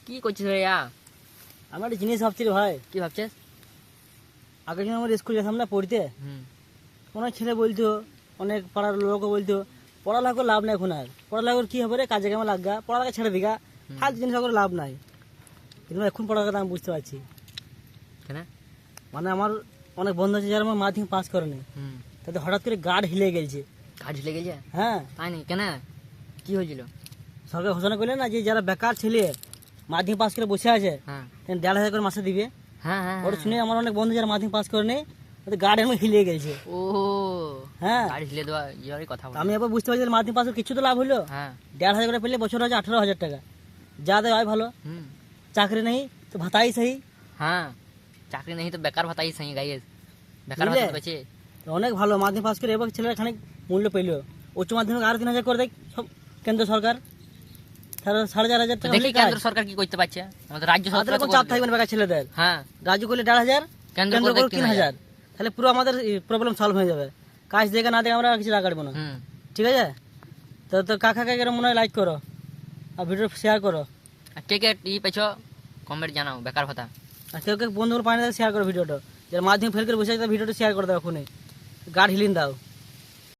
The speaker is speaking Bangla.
কি করছিস ভাইয়া? আমি একটা জিনিস ভাবছি রে ভাই। কি ভাবছিস? আগে যখন আমরা স্কুল যেতাম না পড়তে, অনেক ছেলে বলতো, অনেক পাড়ার লোকও বলতো পড়ালেখা করে লাভ নাই এখন। আর পড়ালেখার কি হবে রে, কাজে কামে লাগা, পড়ালেখা ছেড়ে দিগা, ফালতু জিনিস করে লাভ নাই। কিন্তু এখন পড়ালেখা আমি বুঝতে পারছি। কেন? মানে আমার অনেক বন্ধু আছে যারা আমার মাধ্যমিক পাস করেনি, তাদের হঠাৎ করে গার্ড হিলে গেছে। কাজ ঢেলে গেছে? হ্যাঁ, তাই নি? কেন, কি হয়েছিল? সরকার ঘোষণা করলে না যে যারা বেকার ছেলে মাধ্যমিক পাস করে বসে আছে, হ্যাঁ 1,500 করে মাসে দিবে। হ্যাঁ হ্যাঁ ওটা শুনে আমার অনেক বন্ধু যারা মাধ্যমিক পাস করেনি, ওদের গার্ড এমন হিলে গেছে। ও হ্যাঁ, গাড়ি ঢেলে দেওয়া ইয়ারই কথা বল। আমি এবার বুঝতে পারছি যে মাধ্যমিক পাস করে কিছু তো লাভ হলো। হ্যাঁ 1,500 করে পেলে বছর হচ্ছে 18,000 টাকা, যা দেয় হয় ভালো। চাকরি নেই তো ভাতাই সহি। হ্যাঁ চাকরি নেই তো বেকার ভাতা ही सही गाइस। বেকার বুঝলে? ভাতা পেয়েছে অনেক ভালো মাধ্যমিক পাস করে এবার ছেলেরা খানিক মূল্য পেল। উচ্চ মাধ্যমিক আরো 3,000 করে দেয় সব কেন্দ্র সরকার, 4,500 টাকা দেখি হলেই কেন্দ্র কাজ। সরকার কি করতে পারছে, আমাদের রাজ্য তাদের সরকার তো কোনো চাপ বলবে। থাকবে না বেকার ছেলেদের। হ্যাঁ রাজ্য করলে 1,500, কেন্দ্র কেন্দ্র করলে করলে 3,000, তাহলে পুরো আমাদের প্রবলেম সলভ হয়ে যাবে। কাজ দেখে না দেখে আমরা আর কিছু লাগাবো না। হুম। ঠিক আছে, তো তো কাকা কাকের মনে হয় লাইক করো আর ভিডিও শেয়ার করো, আর কে কে ই পেছো কমেন্ট জানাও বেকার ভাতা। আর কেউ কেউ বন্ধুর পানি শেয়ার করো ভিডিওটা। যারা মাধ্যমিক ফেল করে বসে আছে ভিডিওটা শেয়ার করে দাও, এখনই গার্ড হিলিন দাও।